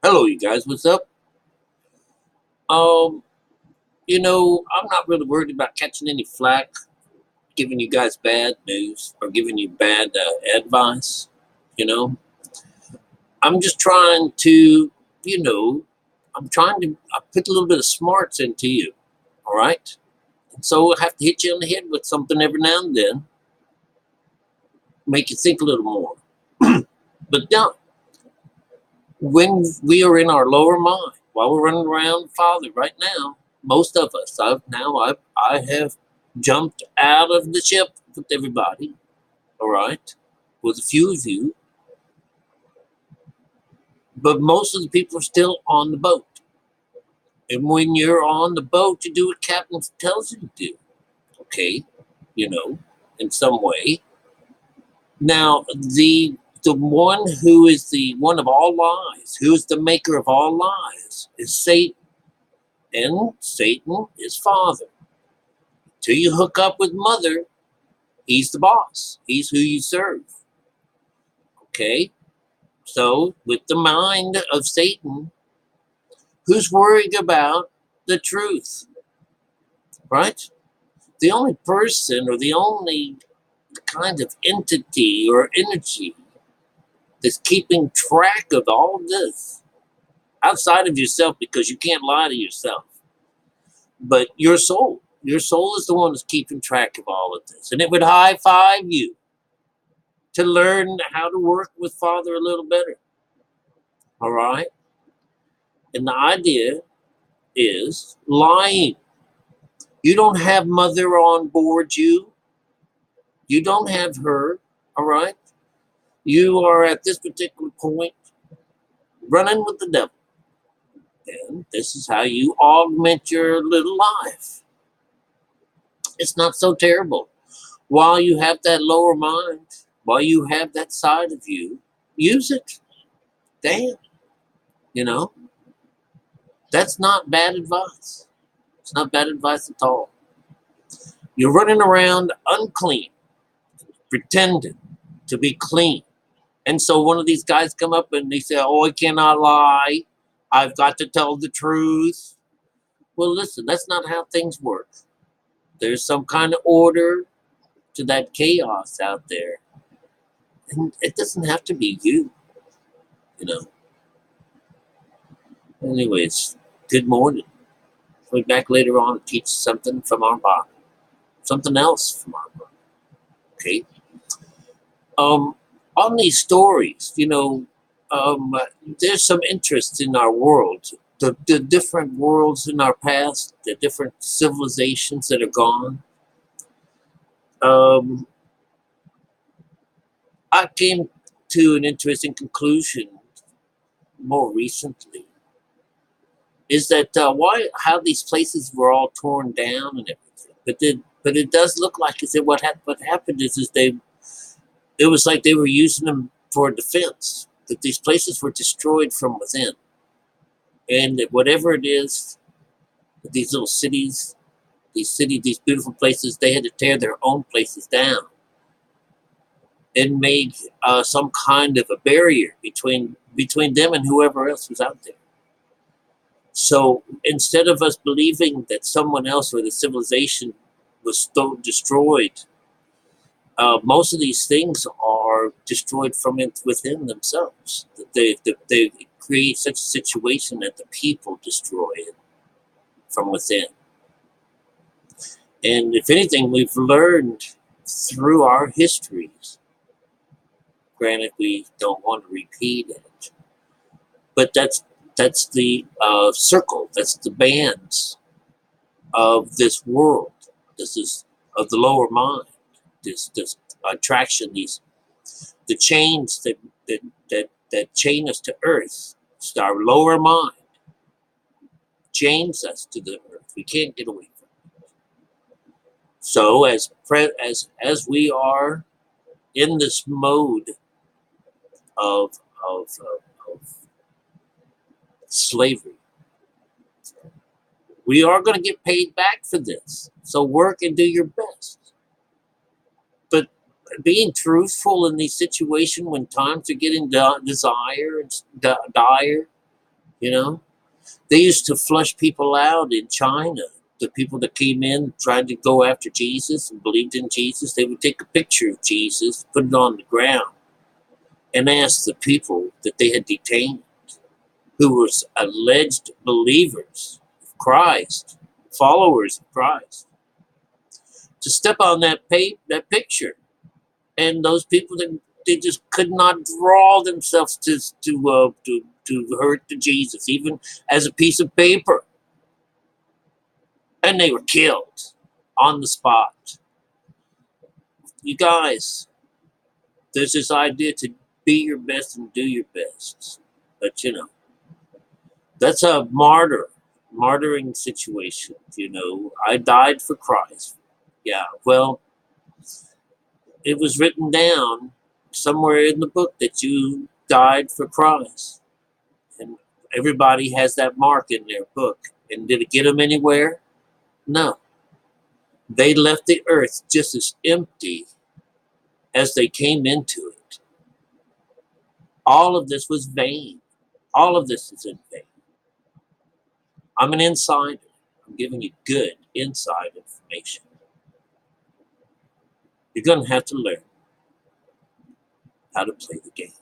Hello, you guys. What's up? Um, I'm not really worried about catching any flack, giving you guys bad news, or giving you bad advice. You know, I'm just trying to, you know, I'm trying to put a little bit of smarts into you. All right. So I have to hit you on the head with something every now and then, make you think a little more. But no, when we are in our lower mind, while we're running around Father right now, most of us, I have jumped out of the ship with everybody, all right, with a few of you, but most of the people are still on the boat. And when you're on the boat, you do what captain tells you to do, okay, you know, in some way. Now, the one who is the one of all lies, who is the maker of all lies, is Satan. And Satan is father. Till you hook up with mother, he's the boss. He's who you serve. Okay? So, with the mind of Satan, who's worried about the truth? Right? The only person or the only kind of entity or energy that's keeping track of all of this outside of yourself, because you can't lie to yourself, but your soul. Your soul is the one that's keeping track of all of this. And it would high five you to learn how to work with Father a little better. All right? And the idea is lying. You don't have mother on board you. You don't have her. All right? You are at this particular point running with the devil. And this is how you augment your little life. It's not so terrible. While you have that lower mind, while you have that side of you, use it. Damn. You know, that's not bad advice. It's not bad advice at all. You're running around unclean, pretending to be clean. And so one of these guys come up and they say, "Oh, I cannot lie. I've got to tell the truth." Well, listen, that's not how things work. There's some kind of order to that chaos out there. And it doesn't have to be you, you know. Anyways, good morning. We'll be back later on to teach something from our body, something else from our body. Okay. Um, on these stories, um, there's some interest in our world, the different worlds in our past, the different civilizations that are gone. Um, I came to an interesting conclusion more recently. Is that why how these places were all torn down and everything? But it does look like is that what happened is they it was like they were using them for defense. That these places were destroyed from within, and that whatever it is, these little cities, these beautiful places, they had to tear their own places down and made some kind of a barrier between them and whoever else was out there. So instead of us believing that someone else or the civilization was destroyed, most of these things are destroyed from within themselves. They create such a situation that the people destroy it from within. And if anything, we've learned through our histories. Granted, we don't want to repeat it, but that's the circle. That's the bands of this world. This is of the lower mind. This attraction. The chains that chain us to earth. It's our lower mind chains us to the earth. We can't get away from it. So as we are in this mode of of slavery, we are going to get paid back for this. So work and do your best. But being truthful in these situations when times are getting dire, You know, they used to flush people out in China. The people that came in tried to go after Jesus and believed in Jesus, they would take a picture of Jesus, put it on the ground, and ask the people that they had detained, who were alleged believers of Christ, followers of Christ, to step on that picture. And those people, they just could not draw themselves to hurt to Jesus, even as a piece of paper. And they were killed on the spot. You guys, there's this idea to be your best and do your best. But, that's a martyring situation. I died for Christ. Yeah, well, it was written down somewhere in the book that you died for Christ. And everybody has that mark in their book. And did it get them anywhere? No. They left the earth just as empty as they came into it. All of this was vain. All of this is in vain. I'm an insider. I'm giving you good inside information. You're going to have to learn how to play the game.